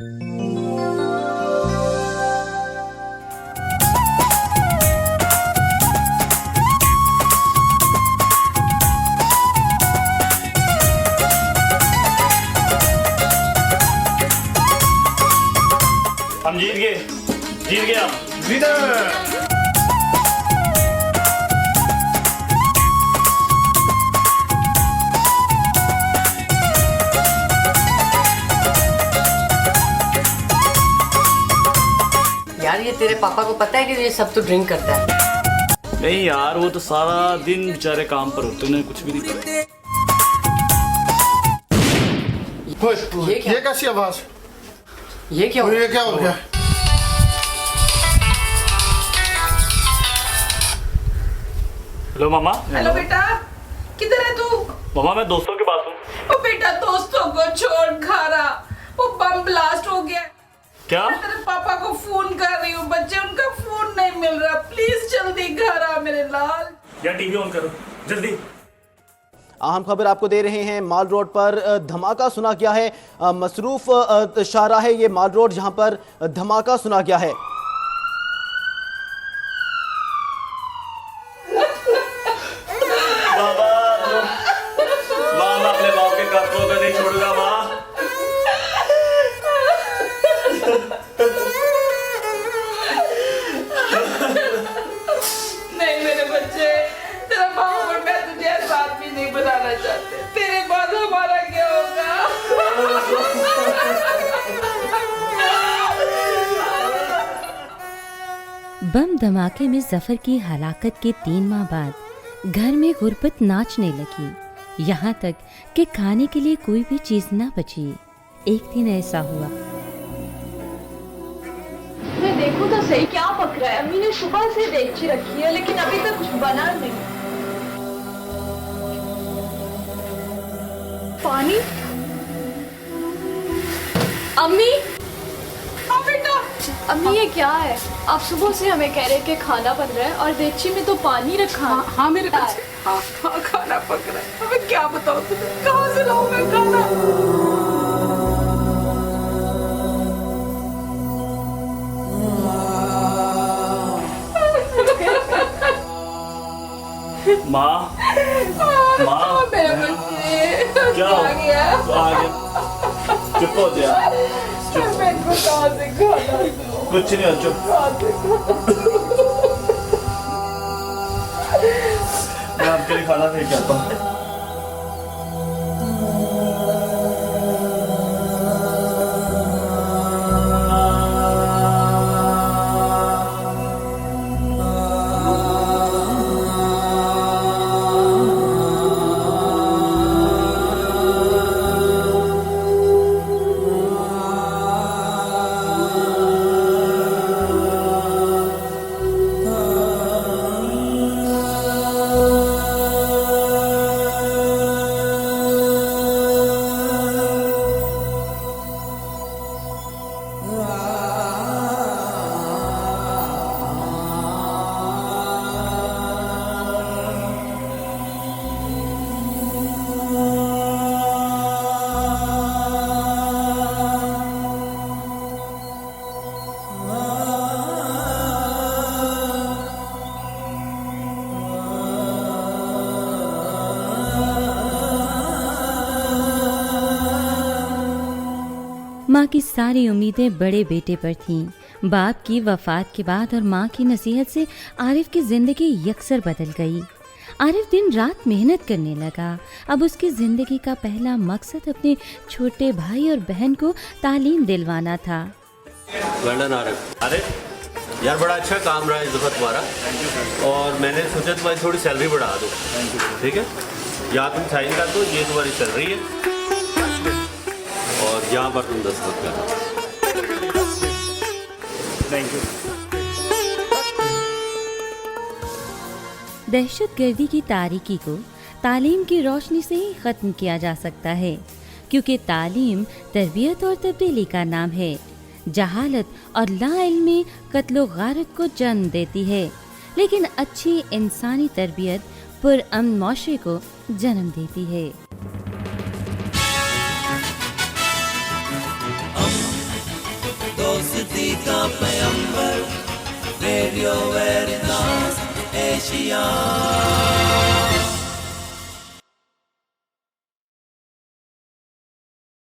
हम जीत गए, जीत गया विनर। यार ये तेरे पापा को पता है कि ये सब तो ड्रिंक करता है? नहीं यार, वो तो सारा दिन बेचारे काम पर होते, उन्हें कुछ भी नहीं पता। ये कैसी आवाज? ये क्या हो ये क्या हो गया? हेलो मामा। हेलो बेटा, किधर है तू? मामा मैं दोस्तों के पास हूँ। ओ बेटा, दोस्तों को छोड़ खारा, वो बम ब्लास्ट हो गया। क्या? मैं तेरे पापा को फोन कर रही हूँ बच्चे, उनका फोन नहीं मिल रहा। प्लीज जल्दी घर आ मेरे लाल। यार टीवी ऑन करो जल्दी। अहम खबर आपको दे रहे हैं। माल रोड पर धमाका सुना गया है। मसरूफ शाहरा है ये माल रोड, जहां पर धमाका सुना गया है। मामा अपने बाप के कत्लों को नहीं छोड़ूंगा माँ। नहीं मेरे बच्चे, तेरा बाप और मैं तुझे ऐसा आदमी नहीं बनाना चाहते। तेरे बाद हमारा क्या होगा? बम धमाके में जफर की हलाकत के 3 माह बाद घर में गुर्बत नाचने लगी। यहाँ तक कि खाने के लिए कोई भी चीज न बची। एक दिन ऐसा हुआ। मैं देखूं तो सही क्या पक रहा है। अम्मी ने सुबह से देख रखी है लेकिन अभी तक कुछ बना नहीं। पानी? अम्मी? हाँ बेटा। अम्मी ये क्या है? आप सुबह से हमें कह रहे कि खाना बन रहा है और देगची में तो पानी रखा है। हाँ मेरे बच्चे, हाँ खाना पक रहा है। अबे क्या बताऊँ तुझे, कहाँ से लाऊं मैं खाना? माँ माँ मेरे बच्चे क्या आ गया? आ गया। चुप हो जा। मैं इनको कहाँ से खाना दूँ? कुछ नहीं हो, चुप। मैं आपके लिए खाना फेंक आता हूँ। माँ की सारी उम्मीदें बड़े बेटे पर थीं। बाप की वफात के बाद और माँ की नसीहत से आरिफ की जिंदगी यकसर बदल गई। आरिफ दिन रात मेहनत करने लगा। अब उसकी जिंदगी का पहला मकसद अपने छोटे भाई और बहन को तालीम दिलवाना था। लंदन आरिफ। आरिफ यार बड़ा अच्छा काम रहा है इस दफ़ा तुम्हारा, और मैंने सोचा तुम्हारी थोड़ी सैलरी बढ़ा दो। ठीक है, यहाँ तुम साइन कर दो, ये तुम्हारी सैलरी है और यहाँ पर तुम दस्तखत करो। Thank you. दहशतगर्दी की तारीकी को तालीम की रोशनी से ही ख़त्म किया जा सकता है, क्योंकि तालीम तरबियत और तब्दीली का नाम है। जहालत और लाइल्मी कत्लो गारत को जन्म देती है, लेकिन अच्छी इंसानी तरबियत पुरअमन माशरे को जन्म देती है। बेइज्जती का पैगंबर, रेडियो वेरितास एशिया।